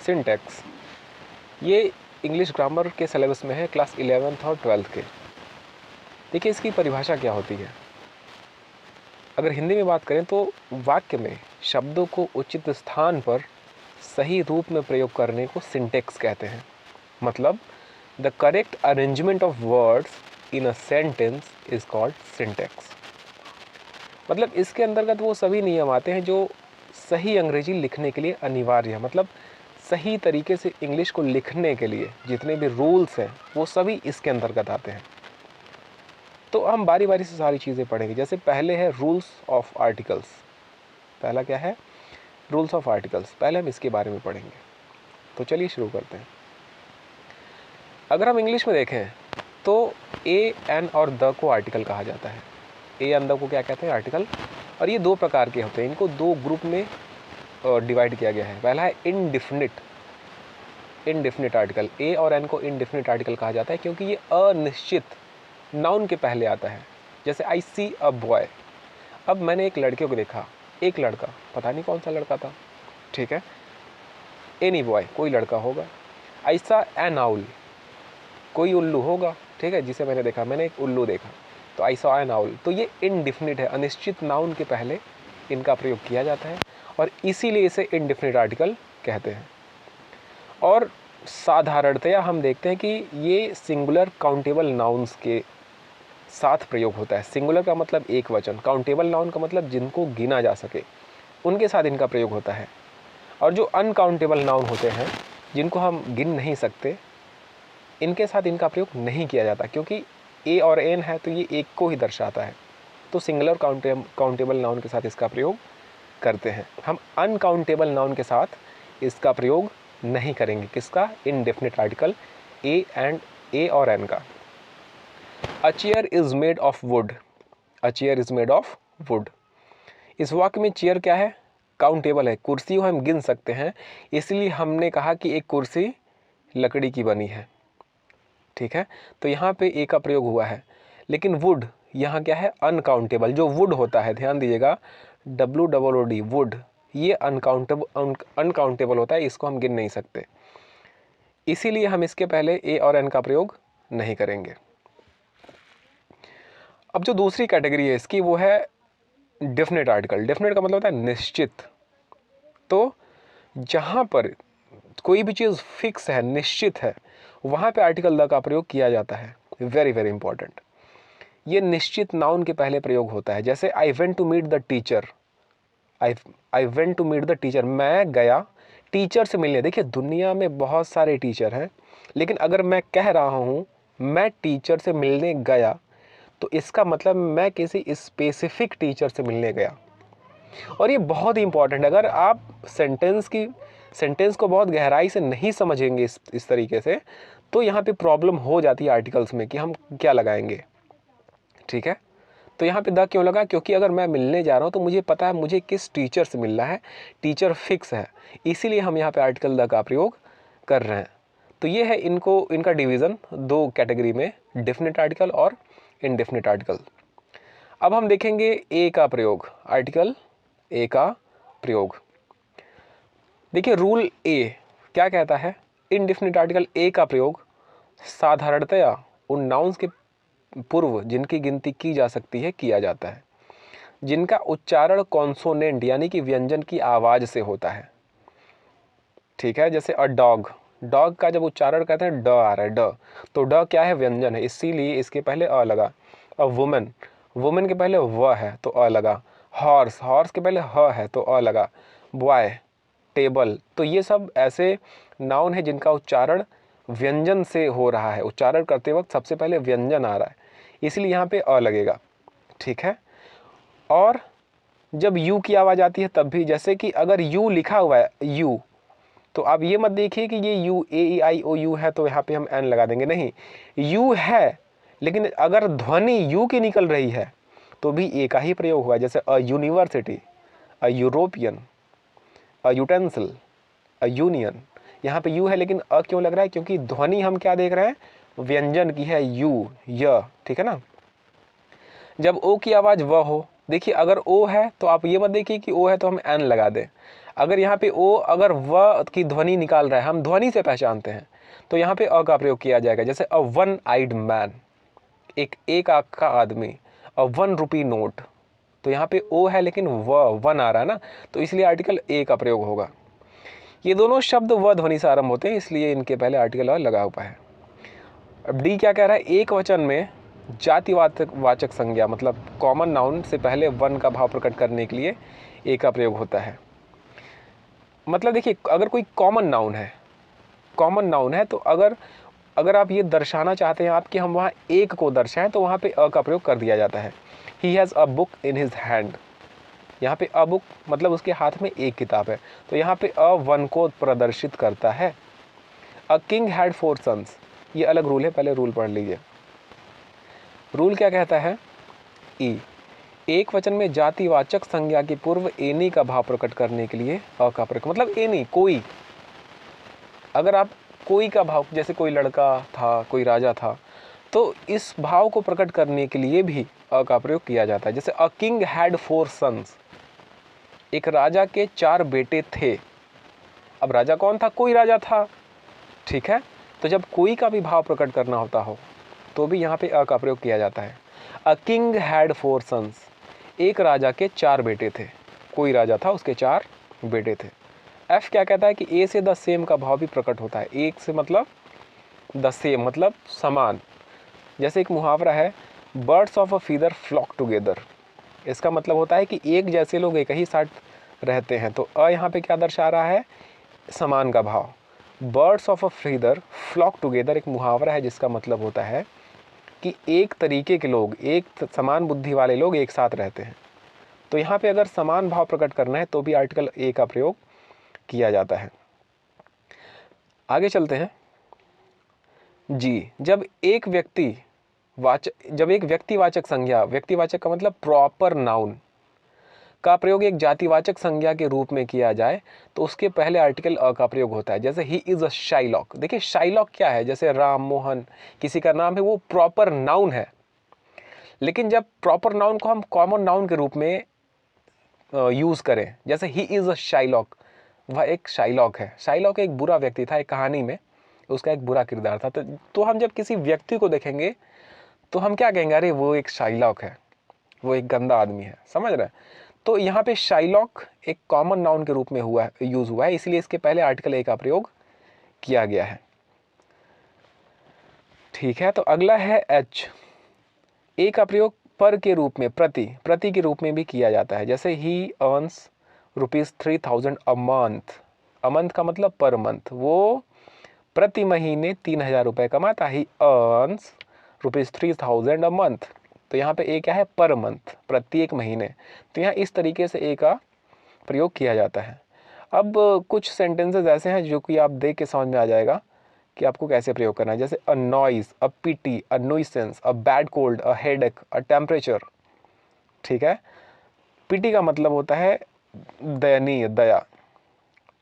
Syntax, ये English grammar के syllabus में है क्लास 11th और 12th के। देखिए इसकी परिभाषा क्या होती है। अगर हिंदी में बात करें तो वाक्य में शब्दों को उचित स्थान पर सही रूप में प्रयोग करने को सिंटैक्स कहते हैं। मतलब the correct arrangement of words in a sentence is called syntax. मतलब इसके अंतर्गत वो सभी नियम आते हैं जो सही अंग्रेजी लिखने के लिए अनिवार्य है। मतलब सही तरीके से इंग्लिश को लिखने के लिए जितने भी रूल्स हैं वो सभी इसके अंतर्गत आते हैं। तो हम बारी बारी से सारी चीज़ें पढ़ेंगे। जैसे पहले है रूल्स ऑफ आर्टिकल्स। पहला क्या है? Rules of articles. पहले हम इसके बारे में पढ़ेंगे। तो चलिए शुरू करते हैं। अगर हम इंग्लिश में देखें तो ए, एन और द को आर्टिकल कहा जाता है। ए एन द को क्या कहते हैं? आर्टिकल। और ये दो प्रकार के होते हैं, इनको दो ग्रुप में डिवाइड किया गया है। पहला है इनडिफिनिट आर्टिकल। ए और एन को इनडिफिनिट आर्टिकल कहा जाता है क्योंकि ये अनिश्चित नाउन के पहले आता है। जैसे आई सी अ बॉय, अब मैंने एक लड़के को देखा, एक लड़का, पता नहीं कौन सा लड़का था, ठीक है। एनी बॉय, कोई लड़का होगा। आई सा एन आउल, कोई उल्लू होगा, ठीक है, जिसे मैंने देखा, मैंने एक उल्लू देखा, तो आई सा एन आउल। तो ये इनडिफिनिट है, अनिश्चित नाउन के पहले इनका प्रयोग किया जाता है और इसीलिए इसे इनडिफिनिट आर्टिकल कहते हैं। और साधारणतया हम देखते हैं कि ये सिंगुलर काउंटेबल नाउन्स के साथ प्रयोग होता है। सिंगुलर का मतलब एक वचन, काउंटेबल नाउन का मतलब जिनको गिना जा सके, उनके साथ इनका प्रयोग होता है। और जो अनकाउंटेबल नाउन होते हैं जिनको हम गिन नहीं सकते, इनके साथ इनका प्रयोग नहीं किया जाता क्योंकि ए और एन है तो ये एक को ही दर्शाता है। तो सिंगुलर काउंटेबल नाउन के साथ इसका प्रयोग करते हैं। हम अनकाउंटेबल नाउन के साथ इसका प्रयोग नहीं करेंगे। किसका? इनडेफिनिट आर्टिकल ए और एन का। A chair is made of wood. A chair is made of wood. इस वाक्य में चेयर क्या है? काउंटेबल है, कुर्सी को हम गिन सकते हैं, इसलिए हमने कहा कि एक कुर्सी लकड़ी की बनी है, ठीक है। तो यहाँ पे ए का प्रयोग हुआ है। लेकिन वुड यहाँ क्या है? अनकाउंटेबल। जो वुड होता है, ध्यान दीजिएगा, WOOD, वुड, ये अनकाउंटेबल होता है, इसको हम गिन नहीं सकते, इसीलिए हम इसके पहले ए और एन का प्रयोग नहीं करेंगे। अब जो दूसरी कैटेगरी है इसकी, वो है डेफिनेट आर्टिकल। डेफिनेट का मतलब होता है निश्चित। तो जहाँ पर कोई भी चीज़ फिक्स है, निश्चित है, वहाँ पे आर्टिकल द का प्रयोग किया जाता है। Very very important. ये निश्चित नाउन के पहले प्रयोग होता है। जैसे I went to meet the teacher. I went to meet the teacher, मैं गया टीचर से मिलने। देखिए दुनिया में बहुत सारे टीचर हैं, लेकिन अगर मैं कह रहा हूँ मैं टीचर से मिलने गया, तो इसका मतलब मैं किसी स्पेसिफिक टीचर से मिलने गया। और ये बहुत ही इंपॉर्टेंट है। अगर आप सेंटेंस को बहुत गहराई से नहीं समझेंगे इस तरीके से, तो यहाँ पे प्रॉब्लम हो जाती है आर्टिकल्स में कि हम क्या लगाएंगे, ठीक है। तो यहाँ पे द क्यों लगा? क्योंकि अगर मैं मिलने जा रहा हूँ तो मुझे पता है मुझे किस टीचर से मिलना है, टीचर फिक्स है, इसीलिए हम यहाँ पे आर्टिकल द का प्रयोग कर रहे हैं। तो ये है इनका डिवीज़न दो कैटेगरी में, डेफिनेट आर्टिकल और इनडेफिनेट आर्टिकल। अब हम देखेंगे ए का प्रयोग, आर्टिकल ए का प्रयोग। देखिए रूल ए क्या कहता है? इनडेफिनिट आर्टिकल ए का प्रयोग साधारणतया उन नाउन्स के पूर्व जिनकी गिनती की जा सकती है किया जाता है, जिनका उच्चारण कॉन्सोनेंट यानी कि व्यंजन की आवाज़ से होता है, ठीक है। जैसे अ डॉग, डॉग का जब उच्चारण करते हैं ड आ रहा है, ड, तो ड क्या है? व्यंजन है, इसीलिए इसके पहले अ लगा। अ वुमेन, वुमेन के पहले व है तो अ लगा। हॉर्स, हॉर्स के पहले ह है तो अ लगा। बॉय, टेबल, तो ये सब ऐसे नाउन है जिनका उच्चारण व्यंजन से हो रहा है। उच्चारण करते वक्त सबसे पहले व्यंजन आ रहा है, इसलिए यहाँ पे अ लगेगा, ठीक है। और जब यू की आवाज़ आती है तब भी, जैसे कि अगर यू लिखा हुआ है यू, तो आप ये मत देखिए कि ये यू AEIOU है तो यहाँ पे हम एन लगा देंगे, नहीं, यू है, लेकिन अगर ध्वनि यू की निकल रही है तो भी ए का ही प्रयोग हुआ। जैसे a university, a European, a utensil, a union, यहाँ पे यू है लेकिन अ क्यों लग रहा है? क्योंकि ध्वनि हम क्या देख रहे हैं? व्यंजन की है, यू, य, ठीक है ना। जब ओ की आवाज़ व हो, देखिए अगर ओ है तो आप ये मत देखिए कि ओ है तो हम एन लगा दें। अगर यहाँ पे ओ अगर व की ध्वनि निकाल रहा है, हम ध्वनि से पहचानते हैं, तो यहाँ पे अ का प्रयोग किया जाएगा। जैसे अ वन आइड मैन, एक आँख का आदमी, अ 1 रुपी नोट, तो यहाँ पे ओ है लेकिन वन आ रहा है ना, तो इसलिए आर्टिकल ए का प्रयोग होगा। ये दोनों शब्द व ध्वनि से आरंभ होते हैं, इसलिए इनके पहले आर्टिकल अ लगा हुआ है। अब डी क्या कह रहा है, एक वचन में जातिवाचक संज्ञा मतलब कॉमन नाउन से पहले वन का भाव प्रकट करने के लिए ए का प्रयोग होता है। मतलब देखिए, अगर कोई कॉमन नाउन है तो अगर आप ये दर्शाना चाहते हैं आप कि हम वहाँ एक को दर्शाएं, तो वहाँ पे अ का प्रयोग कर दिया जाता है। He has a book in his hand, यहाँ पे अ बुक मतलब उसके हाथ में एक किताब है, तो यहाँ पे अ वन को प्रदर्शित करता है। अ किंग हैड 4 सन्स, ये अलग रूल है, पहले रूल पढ़ लीजिए। रूल क्या कहता है, ई एक वचन में जातिवाचक संज्ञा के पूर्व एनी का भाव प्रकट करने के लिए अ का प्रयोग, मतलब एनी कोई, अगर आप कोई का भाव, जैसे कोई लड़का था, कोई राजा था, तो इस भाव को प्रकट करने के लिए भी अ का प्रयोग किया जाता है। जैसे अ किंग हैड 4 सन्स, एक राजा के 4 बेटे थे। अब राजा कौन था, कोई राजा था, ठीक है। तो जब कोई का भी भाव प्रकट करना होता हो तो भी यहाँ पे अ का प्रयोग किया जाता है। अ किंग हैड 4 सन्स, एक राजा के 4 बेटे थे, कोई राजा था उसके 4 बेटे थे। एफ क्या कहता है कि ए से द सेम का भाव भी प्रकट होता है। एक से मतलब द सेम मतलब समान। जैसे एक मुहावरा है, birds of a feather flock together, इसका मतलब होता है कि एक जैसे लोग एक ही साथ रहते हैं। तो अ यहाँ पे क्या दर्शा रहा है, समान का भाव। Birds of a feather flock together एक मुहावरा है जिसका मतलब होता है कि एक तरीके के लोग, एक समान बुद्धि वाले लोग एक साथ रहते हैं। तो यहाँ पे अगर समान भाव प्रकट करना है तो भी आर्टिकल ए का प्रयोग किया जाता है। आगे चलते हैं जी। जब एक व्यक्तिवाचक संज्ञा, व्यक्तिवाचक का मतलब प्रॉपर नाउन का प्रयोग एक जातिवाचक संज्ञा के रूप में किया जाए तो उसके पहले आर्टिकल अ का प्रयोग होता है। जैसे ही इज अ शाइलॉक, देखिए शाइलॉक क्या है, जैसे राम मोहन किसी का नाम है, वो प्रॉपर नाउन है। लेकिन जब प्रॉपर नाउन को हम कॉमन नाउन के रूप में यूज़ करें, जैसे ही इज अ शाइलॉक, वह एक शाइलॉक है। शाइलॉक एक बुरा व्यक्ति था, एक कहानी में उसका एक बुरा किरदार था। तो हम जब किसी व्यक्ति को देखेंगे तो हम क्या कहेंगे, अरे वो एक शाइलॉक है, वो एक गंदा आदमी है, समझ रहे हैं। तो यहाँ पे शाइलॉक एक कॉमन नाउन के रूप में यूज हुआ है, इसलिए इसके पहले आर्टिकल ए का प्रयोग किया गया है। ठीक है, तो अगला है एच। ए का प्रयोग पर के रूप में, प्रति के रूप में भी किया जाता है। जैसे ही earns ₹3000 a month, a month का मतलब पर मंथ, वो प्रति महीने 3000 रुपये कमाता। ही अर्न्स ₹3000 अ मंथ, तो यहाँ पे ए क्या है, पर मंथ, प्रत्येक महीने। तो यहाँ इस तरीके से ए का प्रयोग किया जाता है। अब कुछ सेंटेंसेस ऐसे हैं जो कि आप देख के समझ में आ जाएगा कि आपको कैसे प्रयोग करना है। जैसे a noise, a pity, a nuisance, a bad cold, a headache, a temperature. ठीक है, पिटी का मतलब होता है दयनीय, दया।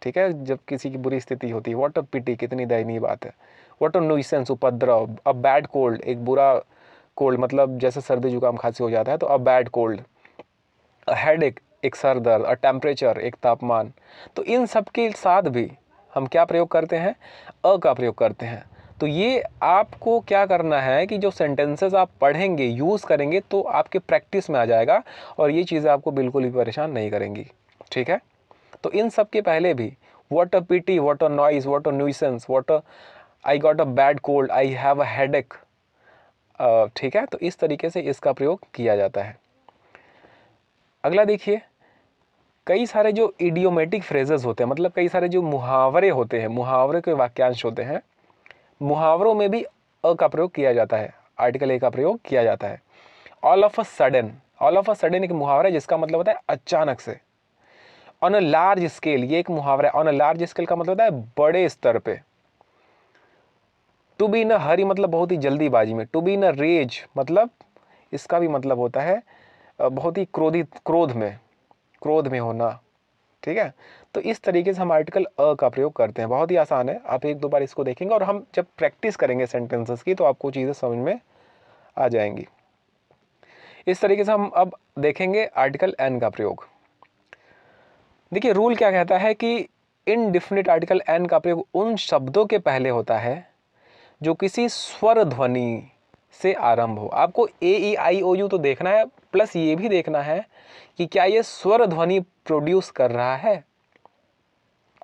ठीक है, जब किसी की बुरी स्थिति होती है, व्हाट अ पिटी, कितनी दयनीय बात है। व्हाट अ नुइसेंस, उपद्रव। अ बैड कोल्ड, एक बुरा कोल्ड मतलब जैसे सर्दी जुकाम खांसी हो जाता है, तो अ बैड कोल्ड। अ हेडेक, एक सर दर्द। अ टेम्परेचर, एक तापमान। तो इन सब के साथ भी हम क्या प्रयोग करते हैं, अ का प्रयोग करते हैं। तो ये आपको क्या करना है कि जो सेंटेंसेस आप पढ़ेंगे, यूज़ करेंगे, तो आपके प्रैक्टिस में आ जाएगा और ये चीज़ें आपको बिल्कुल भी परेशान नहीं करेंगी। ठीक है, तो इन सब के पहले भी what a pity, what a noise, what a nuisance, what a I got a bad cold, I have a headache. ठीक है, तो इस तरीके से इसका प्रयोग किया जाता है। अगला देखिए, कई सारे जो इडियोमेटिक फ्रेजेस होते हैं, मतलब कई सारे जो मुहावरे होते हैं, मुहावरे के वाक्यांश होते हैं, मुहावरों में भी अ का प्रयोग किया जाता है, आर्टिकल ए का प्रयोग किया जाता है। All of a sudden, all of a sudden एक मुहावरा है जिसका मतलब होता है अचानक से। ऑन अ लार्ज स्केल, ये एक मुहावरा है। ऑन अ लार्ज स्केल का मतलब होता है बड़े स्तर पे। टू बी इन अ हरी मतलब बहुत ही जल्दीबाजी में। To be in a rage मतलब इसका भी मतलब होता है बहुत ही क्रोध में होना। ठीक है, तो इस तरीके से हम आर्टिकल अ का प्रयोग करते हैं। बहुत ही आसान है, आप एक दो बार इसको देखेंगे और हम जब प्रैक्टिस करेंगे सेंटेंसेस की तो आपको चीज़ें समझ में आ जाएंगी। इस तरीके से हम अब देखेंगे आर्टिकल एन का प्रयोग। देखिए रूल क्या कहता है कि इनडिफिनिट आर्टिकल एन का प्रयोग उन शब्दों के पहले होता है जो किसी स्वर ध्वनि से आरंभ हो। आपको ए ई आई ओ यू तो देखना है, प्लस ये भी देखना है कि क्या ये स्वर ध्वनि प्रोड्यूस कर रहा है।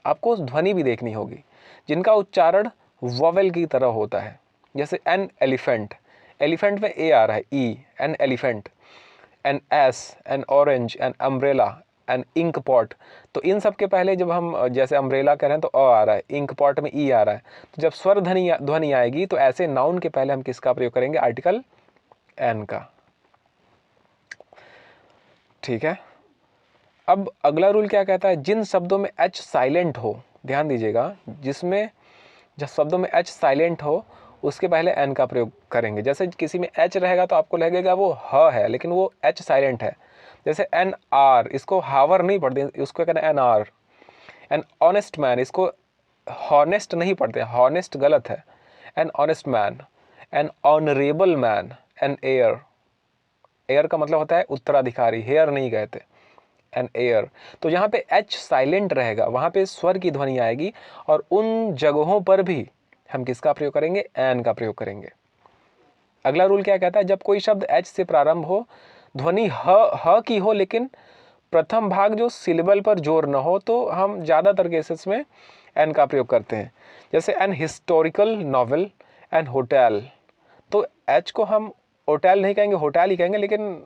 आपको उस ध्वनि भी देखनी होगी जिनका उच्चारण वॉवेल की तरह होता है। जैसे एन एलिफेंट, एलिफेंट में ए आ रहा है, E, an elephant, an S, an orange, an umbrella, an ink pot. तो इन सब के पहले जब हम जैसे अम्ब्रेला कह रहे हैं तो अ आ रहा है, इंक पॉट में ई आ रहा है। तो जब स्वर ध्वनि आएगी तो ऐसे नाउन के पहले हम किसका प्रयोग करेंगे? आर्टिकल एन का। ठीक है। अब अगला रूल क्या कहता है? जिन शब्दों में एच साइलेंट हो, ध्यान दीजिएगा, जिसमें जब शब्दों में एच साइलेंट हो उसके पहले एन का प्रयोग करेंगे। जैसे किसी में एच रहेगा तो आपको लगेगा वो ह है, लेकिन वो एच साइलेंट है। जैसे एन आर, इसको हावर नहीं पढ़ते, उसको कहना an hour. An honest man, इसको हॉनेस्ट नहीं पढ़ते, हॉनेस्ट गलत है, an honest man. An honourable man, an heir, heir का मतलब होता है उत्तराधिकारी, हेयर नहीं कहते, एन एयर। तो यहाँ पे एच साइलेंट रहेगा, वहाँ पे स्वर की ध्वनि आएगी और उन जगहों पर भी हम किसका प्रयोग करेंगे? एन का प्रयोग करेंगे। अगला रूल क्या कहता है? जब कोई शब्द एच से प्रारंभ हो, ध्वनि ह की हो, लेकिन प्रथम भाग जो सिलेबल पर जोर न हो, तो हम ज़्यादातर केसेस में एन का प्रयोग करते हैं। जैसे an historical novel, an hotel. तो एच को हम होटल नहीं कहेंगे, होटल ही कहेंगे, लेकिन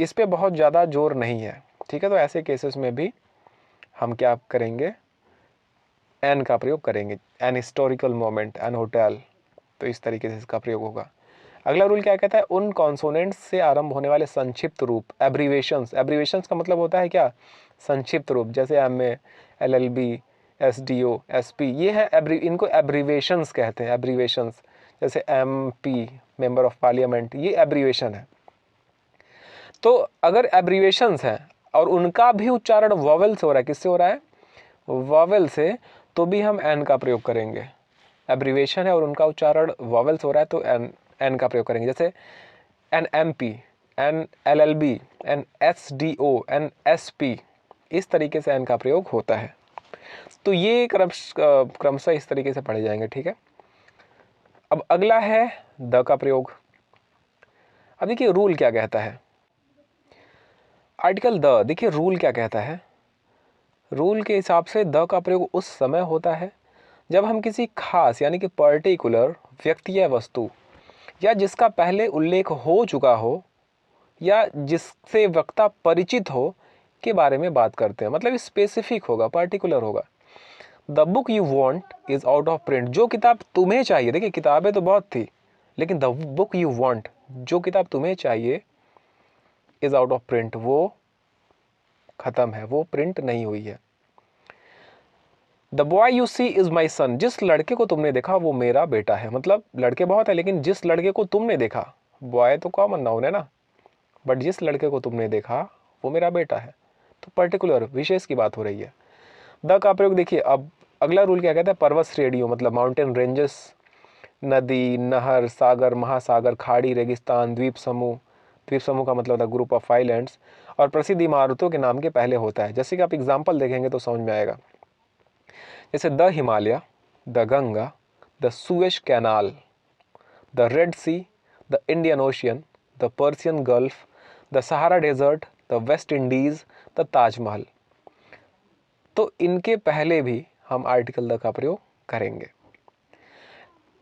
इस पे बहुत ज़्यादा जोर नहीं है। ठीक है, तो ऐसे केसेस में भी हम क्या करेंगे? एन का प्रयोग करेंगे। An historical moment, an hotel, तो इस तरीके से इसका प्रयोग होगा। अगला रूल क्या कहता है? उन कॉन्सोनेंट्स से आरंभ होने वाले संक्षिप्त रूप, एब्रीवेशंस। एब्रीवेशंस का मतलब होता है क्या? संक्षिप्त रूप। जैसे एमए, एलएलबी, एसडीओ, एसपी, ये है इनको एब्रीवेशंस कहते हैं, एब्रीवेशंस। जैसे एमपी, मेंबर ऑफ पार्लियामेंट, ये एब्रीवेशन है। तो अगर एब्रीवेशंस हैं और उनका भी उच्चारण वॉवेल से हो रहा है, किससे हो रहा है? वॉवेल से, तो भी हम एन का प्रयोग करेंगे। एब्रीवेशन है और उनका उच्चारण वॉवेल से हो रहा है तो एन का प्रयोग करेंगे। जैसे an MP, an LLB, an SDO, an SP, इस तरीके से एन का प्रयोग होता है। तो ये क्रमशः इस तरीके से पढ़े जाएंगे। ठीक है। अब अगला है द का प्रयोग। अब देखिए रूल क्या कहता है। आर्टिकल द, देखिए रूल क्या कहता है। रूल के हिसाब से द का प्रयोग उस समय होता है जब हम किसी खास यानी कि पर्टिकुलर व्यक्ति या वस्तु या जिसका पहले उल्लेख हो चुका हो या जिससे वक्ता परिचित हो के बारे में बात करते हैं। मतलब स्पेसिफिक होगा, पर्टिकुलर होगा। The book you want is out of print, जो किताब तुम्हें चाहिए, देखिए किताबें तो बहुत थी, लेकिन द बुक यू वॉन्ट, जो किताब तुम्हें चाहिए, इज आउट ऑफ प्रिंट, वो खत्म है, वो प्रिंट नहीं हुई है। The boy you see is my son, जिस लड़के को तुमने देखा वो मेरा बेटा है। मतलब लड़के बहुत है, लेकिन जिस लड़के को तुमने देखा, बॉय तो कॉमन नाउन है ना, बट जिस लड़के को तुमने देखा वो मेरा बेटा है, तो पर्टिकुलर, विशेष की बात हो रही है। द का प्रयोग देखिए। अब अगला रूल क्या कहता है? पर्वत श्रेणियों, मतलब माउंटेन रेंजेस, नदी, नहर, सागर, महासागर, खाड़ी, रेगिस्तान, द्वीप समूह। द्वीप समूह का मतलब होता है ग्रुप ऑफ आइलैंड्स, और प्रसिद्ध इमारतों के नाम के पहले होता है। जैसे कि आप एग्जाम्पल देखेंगे तो समझ में आएगा। जैसे the Himalaya, the Ganga, the Suez Canal, the Red Sea, the Indian Ocean, the Persian Gulf, the Sahara Desert, the West Indies, the Taj Mahal. तो इनके पहले भी हम आर्टिकल द का प्रयोग करेंगे।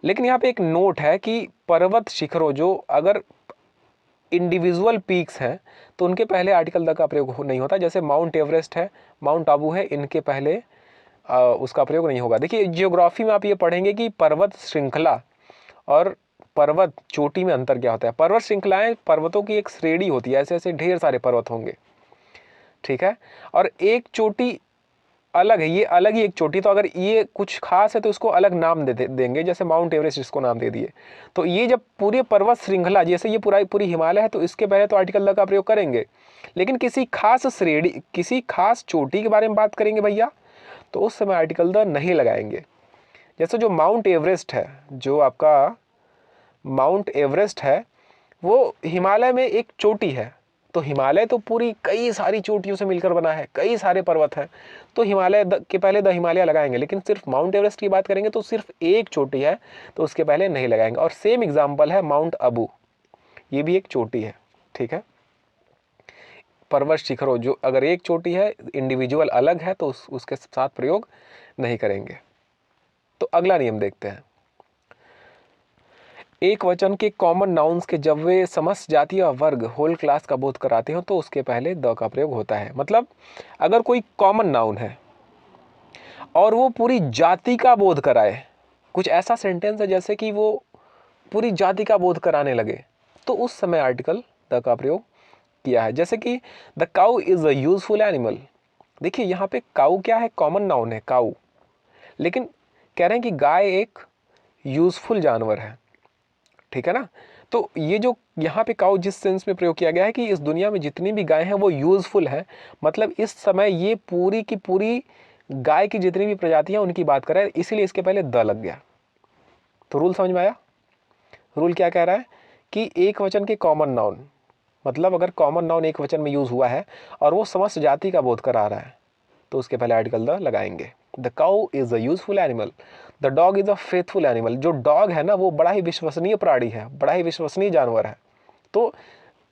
लेकिन यहाँ पे एक नोट है कि पर्वत शिखरों, जो अगर इंडिविजुअल पीक्स हैं तो उनके पहले आर्टिकल द का प्रयोग नहीं होता। जैसे माउंट एवरेस्ट है, माउंट आबू है, इनके पहले उसका प्रयोग नहीं होगा। देखिए जियोग्राफी में आप ये पढ़ेंगे कि पर्वत श्रृंखला और पर्वत चोटी में अंतर क्या होता है। पर्वत श्रृंखलाएं पर्वतों की एक श्रेणी होती है, ऐसे ऐसे ढेर सारे पर्वत होंगे। ठीक है। और एक चोटी अलग है, ये अलग ही एक चोटी, तो अगर ये कुछ खास है तो उसको अलग नाम देंगे, जैसे माउंट एवरेस्ट इसको नाम दे दिए। तो ये जब पूरे पर्वत श्रृंखला, जैसे ये पूरी हिमालय है, तो इसके पहले तो आर्टिकल द का प्रयोग करेंगे। लेकिन किसी खास श्रेणी, किसी खास चोटी के बारे में बात करेंगे भैया, तो उस समय आर्टिकल द नहीं लगाएंगे। जैसे जो माउंट एवरेस्ट है, जो आपका माउंट एवरेस्ट है, वो हिमालय में एक चोटी है, तो हिमालय तो पूरी कई सारी चोटियों से मिलकर बना है, कई सारे पर्वत हैं, तो हिमालय के पहले द हिमालय लगाएंगे। लेकिन सिर्फ माउंट एवरेस्ट की बात करेंगे तो सिर्फ एक चोटी है, तो उसके पहले नहीं लगाएंगे। और सेम एग्जाम्पल है माउंट अबू, ये भी एक चोटी है, ठीक है। पर्वत शिखरों, जो अगर एक चोटी है इंडिविजुअल अलग है तो उसके साथ प्रयोग नहीं करेंगे। तो अगला नियम देखते हैं। एक वचन के कॉमन नाउन्स के जब वे समस्त जाति या वर्ग होल क्लास का बोध कराते हो तो उसके पहले द का प्रयोग होता है। मतलब अगर कोई कॉमन नाउन है और वो पूरी जाति का बोध कराए, कुछ ऐसा सेंटेंस है जैसे कि वो पूरी जाति का बोध कराने लगे, तो उस समय आर्टिकल द का प्रयोग किया है। जैसे कि the cow is a useful animal. देखिए यहाँ पे काउ क्या है, कॉमन नाउन है काउ, लेकिन कह रहे हैं कि गाय एक यूजफुल जानवर है, ठीक है ना। तो ये जो यहाँ पे काउ जिस सेंस में प्रयोग किया गया है कि इस दुनिया में जितनी भी गाय हैं वो यूजफुल है, मतलब इस समय ये पूरी की पूरी गाय की जितनी भी प्रजातियां उनकी बात कर रहा है, इसीलिए इसके पहले द लग गया। तो रूल समझ में आया। रूल क्या कह रहा है कि एक वचन के कॉमन नाउन, मतलब अगर कॉमन नाउन एक वचन में यूज हुआ है और वो समस्त जाति का बोध करा रहा है तो उसके पहले आर्टिकल द लगाएंगे। The cow is a useful animal, the dog is a faithful animal. जो डॉग है ना वो बड़ा ही विश्वसनीय प्राणी है, बड़ा ही विश्वसनीय जानवर है। तो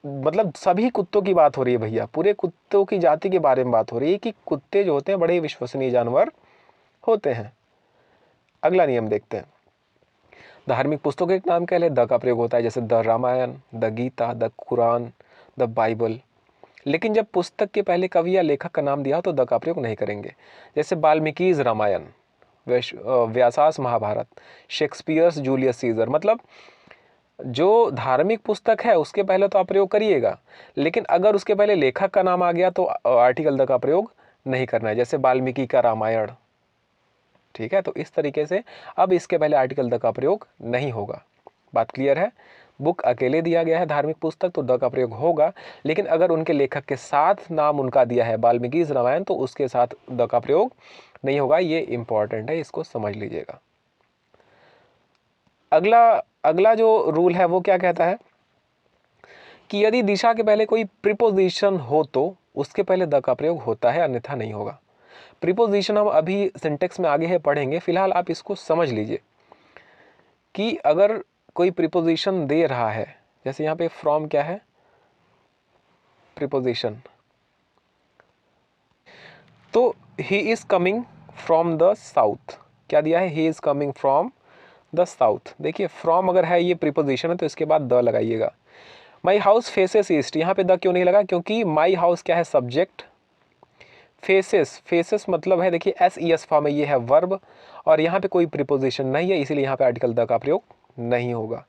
मतलब सभी कुत्तों की बात हो रही है भैया, पूरे कुत्तों की जाति के बारे में बात हो रही है कि कुत्ते जो होते हैं बड़े ही विश्वसनीय जानवर होते हैं। अगला नियम देखते हैं। धार्मिक पुस्तकों के नाम के लिए द का प्रयोग होता है, जैसे the Ramayana, the Gita, the Quran, the Bible. लेकिन जब पुस्तक के पहले कवि या लेखक का नाम दिया हो तो द का प्रयोग नहीं करेंगे। जैसे Valmiki's Ramayana, Vyasa's Mahabharata, Shakespeare's Julius Caesar. मतलब जो धार्मिक पुस्तक है उसके पहले तो आप प्रयोग करिएगा, लेकिन अगर उसके पहले लेखक का नाम आ गया तो आर्टिकल द का प्रयोग नहीं करना है। जैसे वाल्मीकि का रामायण, ठीक है। तो इस तरीके से अब इसके पहले आर्टिकल द का प्रयोग नहीं होगा। बात क्लियर है। बुक अकेले दिया गया है धार्मिक पुस्तक तो द का प्रयोग होगा, लेकिन अगर उनके लेखक के साथ नाम उनका दिया है वाल्मीकि रामायण तो उसके साथ द का प्रयोग नहीं होगा। ये इंपॉर्टेंट है, इसको समझ लीजिएगा। अगला जो रूल है वो क्या कहता है कि यदि दिशा के पहले कोई प्रीपोजिशन हो तो उसके पहले द का प्रयोग होता है, अन्यथा नहीं होगा। प्रीपोजिशन हम अभी सिंटेक्स में आगे है पढ़ेंगे, फिलहाल आप इसको समझ लीजिए कि अगर कोई प्रीपोजिशन दे रहा है, जैसे यहाँ पे फ्रॉम क्या है, प्रीपोजिशन, तो he is coming from the south, क्या दिया है, he is coming from the south. देखिए फ्रॉम अगर है ये प्रीपोजिशन है तो इसके बाद द लगाइएगा। माई हाउस फेसेस ईस्ट, यहाँ पे द क्यों नहीं लगा, क्योंकि माई हाउस क्या है, सब्जेक्ट, फेसेस मतलब है, देखिए SES फॉर्म में ये है वर्ब, और यहाँ पे कोई प्रीपोजिशन नहीं है, इसीलिए यहाँ पे आर्टिकल द का प्रयोग नहीं होगा।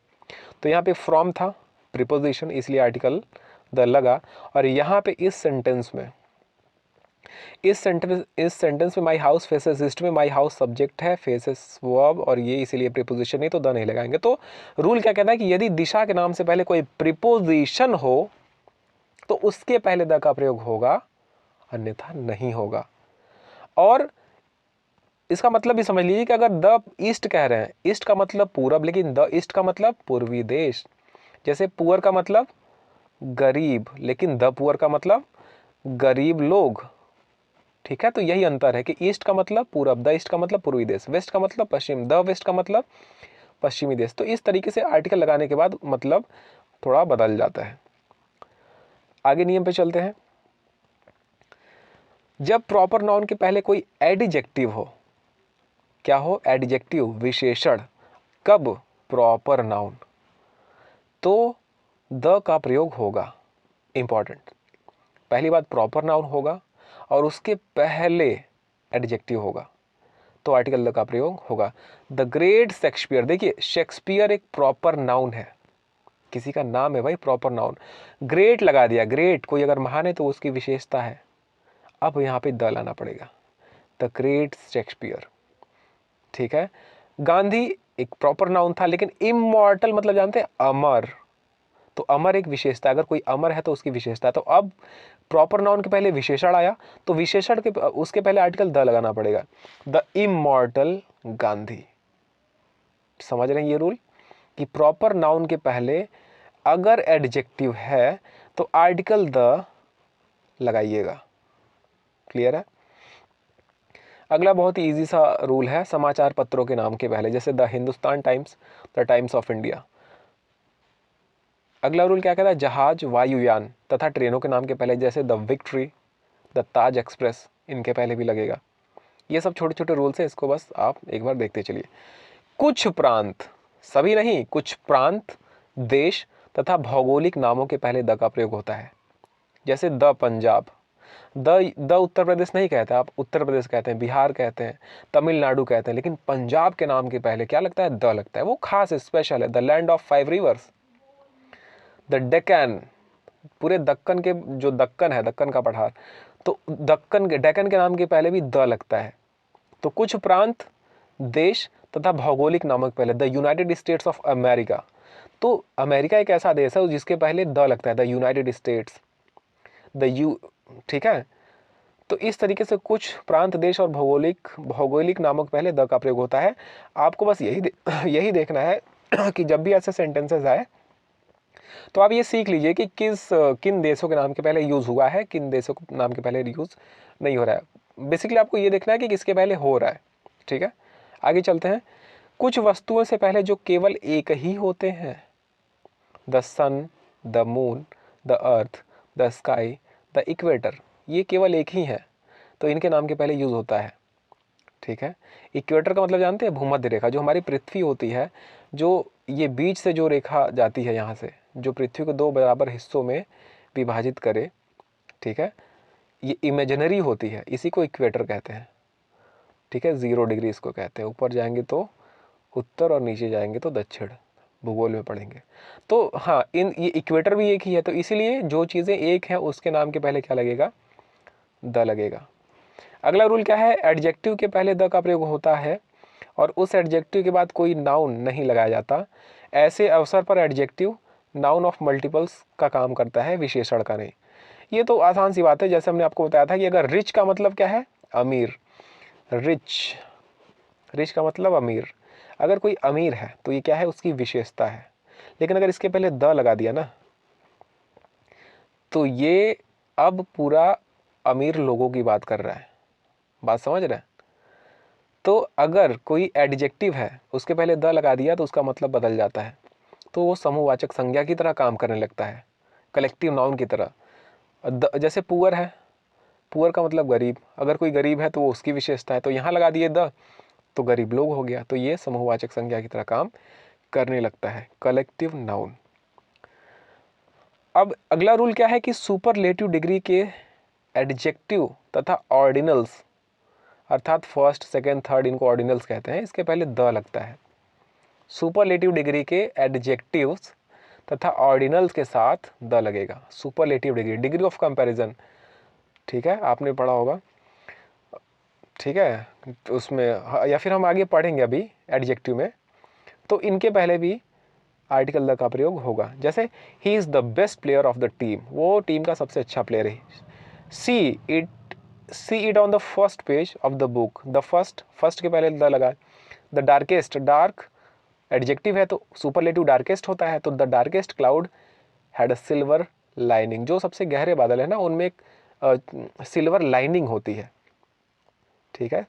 तो यहाँ पे फ्रॉम था प्रीपोजिशन, इसलिए आर्टिकल द लगा। और यहाँ पे इस सेंटेंस में माई हाउस फेसेस ईस्ट में माई हाउस सब्जेक्ट है, फेसेस वर्ब, और ये इसीलिए प्रीपोजिशन नहीं, तो द नहीं लगाएंगे। तो रूल क्या कहता है कि यदि दिशा के नाम से पहले कोई प्रीपोजिशन हो तो उसके पहले द का प्रयोग होगा, अन्यथा नहीं होगा। और इसका मतलब भी समझ लीजिए कि अगर द ईस्ट कह रहे हैं, ईस्ट का मतलब पूरब, लेकिन द ईस्ट का मतलब पूर्वी देश। जैसे पुअर का मतलब गरीब, लेकिन द पुअर का मतलब गरीब लोग, ठीक है। तो यही अंतर है कि ईस्ट का मतलब पूरब, द ईस्ट का मतलब पूर्वी देश, वेस्ट का मतलब पश्चिम, द वेस्ट का मतलब पश्चिमी देश। तो इस तरीके से आर्टिकल लगाने के बाद मतलब थोड़ा बदल जाता है। आगे नियम पे चलते हैं। जब प्रॉपर नाउन के पहले कोई एडजेक्टिव हो, क्या हो, एडजेक्टिव, विशेषण, कब, प्रॉपर नाउन, तो द का प्रयोग होगा। इंपॉर्टेंट, पहली बात प्रॉपर नाउन होगा और उसके पहले एडजेक्टिव होगा तो आर्टिकल द का प्रयोग होगा। द ग्रेट शेक्सपियर, देखिए शेक्सपियर एक प्रॉपर नाउन है, किसी का नाम है भाई, प्रॉपर नाउन। ग्रेट लगा दिया, ग्रेट कोई अगर महान है तो उसकी विशेषता है, अब यहाँ पे द लाना पड़ेगा, द ग्रेट शेक्सपियर, ठीक है। गांधी एक प्रॉपर नाउन था, लेकिन इमॉर्टल मतलब जानते हैं, अमर, तो अमर एक विशेषता, अगर कोई अमर है तो उसकी विशेषता है। तो अब प्रॉपर नाउन के पहले विशेषण आया तो विशेषण के उसके पहले आर्टिकल द लगाना पड़ेगा, द इमॉर्टल गांधी। समझ रहे हैं ये रूल कि प्रॉपर नाउन के पहले अगर एडजेक्टिव है तो आर्टिकल द लगाइएगा। क्लियर है। अगला बहुत ही ईजी सा रूल है, समाचार पत्रों के नाम के पहले, जैसे the Hindustan times, the times of India. अगला रूल क्या कहता है, जहाज, वायुयान तथा ट्रेनों के नाम के पहले, जैसे the victory, the Taj express, इनके पहले भी लगेगा। ये सब छोटे छोटे रूल्स हैं, इसको बस आप एक बार देखते चलिए। कुछ प्रांत, सभी नहीं, कुछ प्रांत, देश तथा भौगोलिक नामों के पहले द का प्रयोग होता है। जैसे द पंजाब, द उत्तर प्रदेश नहीं कहते, आप उत्तर प्रदेश कहते हैं, बिहार कहते हैं, तमिलनाडु कहते हैं, लेकिन पंजाब के नाम के पहले क्या लगता है, द लगता है। वो खास स्पेशल है। The land of 5 reverse, the Deccan, पूरे दक्कन के, जो दक्कन है, दक्कन का पठार, तो दक्कन के, डेक्कन के नाम के पहले भी द लगता है। तो कुछ प्रांत, देश तथा भौगोलिक नामों के पहले, the United states of America, तो अमेरिका एक ऐसा देश है जिसके पहले द लगता है, the United states, the you, ठीक है। तो इस तरीके से कुछ प्रांत, देश और भौगोलिक नामों के पहले द का प्रयोग होता है। आपको बस यही देखना है कि जब भी ऐसे सेंटेंसेस आए तो आप ये सीख लीजिए कि किन देशों के नाम के पहले यूज़ हुआ है, किन देशों के नाम के पहले यूज़ नहीं हो रहा है। बेसिकली आपको ये देखना है कि किसके पहले हो रहा है। ठीक है, आगे चलते हैं। कुछ वस्तुओं से पहले जो केवल एक ही होते हैं, the sun, the moon, the earth, the sky, the equator, ये केवल एक ही है, तो इनके नाम के पहले यूज़ होता है। ठीक है, इक्वेटर का मतलब जानते हैं, भूमध्य रेखा, जो हमारी पृथ्वी होती है, जो ये बीच से जो रेखा जाती है यहाँ से, जो पृथ्वी को 2 बराबर हिस्सों में विभाजित करे, ठीक है, ये इमेजिनरी होती है, इसी को इक्वेटर कहते हैं। ठीक है, 0 डिग्री इसको कहते हैं। ऊपर जाएंगे तो उत्तर और नीचे जाएंगे तो दक्षिण, भूगोल में पढ़ेंगे। तो हाँ, ये इक्वेटर भी एक ही है, तो इसीलिए जो चीज़ें एक हैं उसके नाम के पहले क्या लगेगा, द लगेगा। अगला रूल क्या है, एडजेक्टिव के पहले द का प्रयोग होता है और उस एडजेक्टिव के बाद कोई नाउन नहीं लगाया जाता। ऐसे अवसर पर एडजेक्टिव नाउन ऑफ मल्टीपल्स का काम करता है, विशेषण का नहीं। ये तो आसान सी बात है, जैसे हमने आपको बताया था कि अगर रिच का मतलब क्या है, अमीर, रिच का मतलब अमीर। अगर कोई अमीर है तो ये क्या है, उसकी विशेषता है। लेकिन अगर इसके पहले द लगा दिया ना, तो ये अब पूरा अमीर लोगों की बात कर रहा है। बात समझ रहे हैं। तो अगर कोई एडजेक्टिव है, उसके पहले द लगा दिया तो उसका मतलब बदल जाता है, तो वो समूहवाचक संज्ञा की तरह काम करने लगता है, कलेक्टिव नाउन की तरह। जैसे पुअर है, पुअर का मतलब गरीब, अगर कोई गरीब है तो वो उसकी विशेषता है, तो यहाँ लगा दिए द, तो गरीब लोग हो गया, तो ये समूहवाचक संज्ञा की तरह काम करने लगता है, कलेक्टिव नाउन। अब अगला रूल क्या है कि सुपरलेटिव डिग्री के एडजेक्टिव तथा ऑर्डिनल्स, अर्थात फर्स्ट, सेकेंड, थर्ड, इनको ऑर्डिनल्स कहते हैं, इसके पहले द लगता है। सुपरलेटिव डिग्री के एडजेक्टिव्स तथा ऑर्डिनल्स के साथ द लगेगा। Superlative degree, degree of comparison, ठीक है, आपने पढ़ा होगा। ठीक है, तो उसमें या फिर हम आगे पढ़ेंगे अभी एडजेक्टिव में, तो इनके पहले भी आर्टिकल द का प्रयोग होगा। जैसे he is the best player of the team, वो टीम का सबसे अच्छा प्लेयर है। See it on the first page of the book, the first के पहले द लगा। द डार्केस्ट, डार्क एडजेक्टिव है तो सुपरलेटिव डार्केस्ट होता है, तो the darkest cloud had a silver lining, जो सबसे गहरे बादल है ना, उनमें एक सिल्वर लाइनिंग होती है। ठीक है,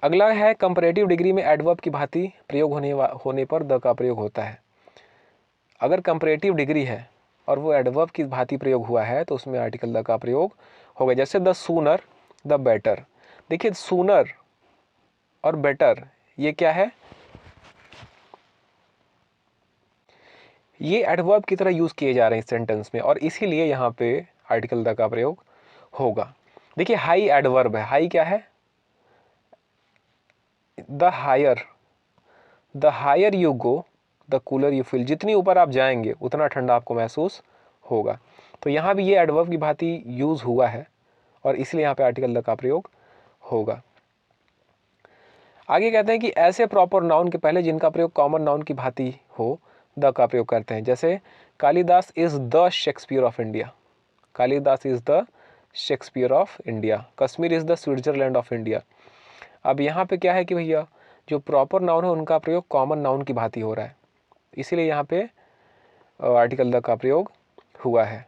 अगला है कंपैरेटिव डिग्री में एडवर्ब की भांति प्रयोग होने पर द का प्रयोग होता है। अगर कंपैरेटिव डिग्री है और वो एडवर्ब की भांति प्रयोग हुआ है तो उसमें आर्टिकल द का प्रयोग होगा। जैसे द सूनर, द बेटर। देखिए, सूनर और बेटर ये क्या है, ये एडवर्ब की तरह यूज किए जा रहे हैं इस सेंटेंस में, और इसीलिए यहाँ पे आर्टिकल द का प्रयोग होगा। देखिए, हाई एडवर्ब है, हाई क्या है, the higher you go the cooler you feel, जितनी ऊपर आप जाएंगे उतना ठंडा आपको महसूस होगा। तो यहाँ भी ये एडवर्ब की भांति यूज हुआ है और इसलिए यहाँ पे आर्टिकल द का प्रयोग होगा। आगे कहते हैं कि ऐसे प्रॉपर नाउन के पहले जिनका प्रयोग कॉमन नाउन की भांति हो, द का प्रयोग करते हैं। जैसे Kalidas is the Shakespeare of India, Kalidas is the Shakespeare of India. Kashmir is the Switzerland of India. अब यहाँ पे क्या है कि भैया जो प्रॉपर नाउन है उनका प्रयोग कॉमन नाउन की भांति हो रहा है, इसीलिए यहाँ पे आर्टिकल द का प्रयोग हुआ है।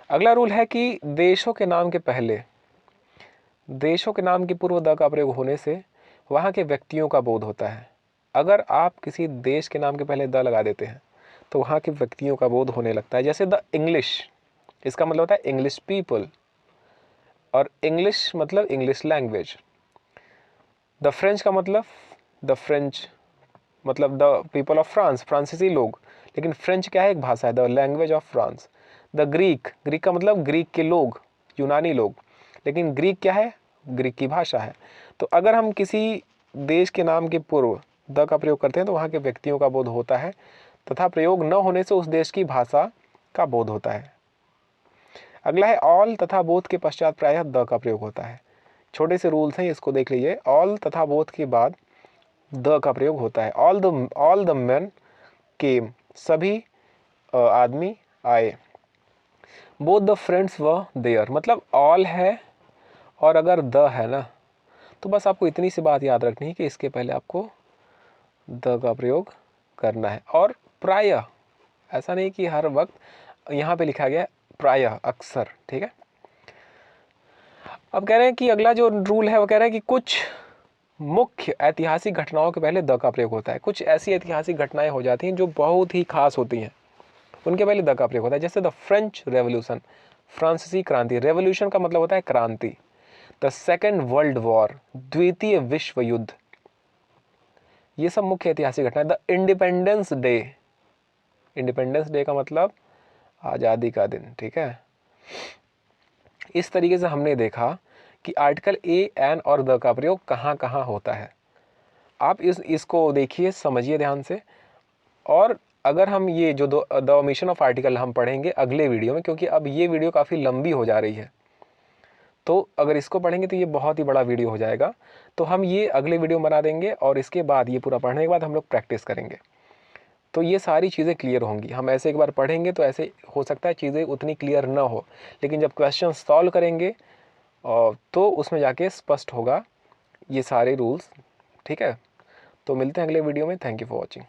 अगला रूल है कि देशों के नाम की पूर्व द का प्रयोग होने से वहाँ के व्यक्तियों का बोध होता है। अगर आप किसी देश के नाम के पहले द लगा देते हैं तो वहाँ के व्यक्तियों का बोध होने लगता है। जैसे द इंग्लिश, इसका मतलब होता है इंग्लिश पीपल, और इंग्लिश मतलब इंग्लिश लैंग्वेज। द फ्रेंच का मतलब द फ्रेंच मतलब द पीपल ऑफ फ्रांस, फ्रांसीसी लोग, लेकिन फ्रेंच क्या है, एक भाषा है, the language of France. The Greek का मतलब ग्रीक के लोग, यूनानी लोग, लेकिन ग्रीक क्या है, ग्रीक की भाषा है। तो अगर हम किसी देश के नाम के पूर्व द का प्रयोग करते हैं तो वहाँ के व्यक्तियों का बोध होता है, तथा प्रयोग न होने से उस देश की भाषा का बोध होता है। अगला है ऑल तथा बोथ के पश्चात प्रायः द का प्रयोग होता है। छोटे से रूल्स हैं, इसको देख लीजिए। ऑल तथा बोथ के बाद द का प्रयोग होता है। ऑल द मेन केम, सभी आदमी आए। बोथ द फ्रेंड्स व देयर, मतलब ऑल है और अगर द है ना, तो बस आपको इतनी सी बात याद रखनी है कि इसके पहले आपको द का प्रयोग करना है। और प्रायः, ऐसा नहीं कि हर वक्त, यहाँ पे लिखा गया प्रायः, अक्सर, ठीक है। अब कह रहे हैं कि अगला जो रूल है वो कह रहे हैं कि कुछ मुख्य ऐतिहासिक घटनाओं के पहले द का प्रयोग होता है। कुछ ऐसी ऐतिहासिक घटनाएं हो जाती हैं जो बहुत ही खास होती हैं, उनके पहले द का प्रयोग होता है। जैसे द फ्रेंच रेवोल्यूशन, फ्रांसीसी क्रांति। रेवोल्यूशन का मतलब होता है क्रांति। द सेकेंड वर्ल्ड वॉर, द्वितीय विश्व युद्ध, ये सब मुख्य ऐतिहासिक घटनाएं। The independence day, independence day का मतलब आज़ादी का दिन, ठीक है। इस तरीके से हमने देखा कि आर्टिकल ए, एन और द का प्रयोग कहाँ कहाँ होता है। आप इसको देखिए, समझिए ध्यान से। और अगर हम ये जो द ओमिशन ऑफ आर्टिकल हम पढ़ेंगे अगले वीडियो में, क्योंकि अब ये वीडियो काफ़ी लंबी हो जा रही है, तो अगर इसको पढ़ेंगे तो ये बहुत ही बड़ा वीडियो हो जाएगा। तो हम ये अगले वीडियो बना देंगे और इसके बाद ये पूरा पढ़ने के बाद हम लोग प्रैक्टिस करेंगे, तो ये सारी चीज़ें क्लियर होंगी। हम ऐसे एक बार पढ़ेंगे तो ऐसे हो सकता है चीज़ें उतनी क्लियर ना हो, लेकिन जब क्वेश्चन सॉल्व करेंगे तो उसमें जाके स्पष्ट होगा ये सारे रूल्स, ठीक है। तो मिलते हैं अगले वीडियो में। Thank you for watching.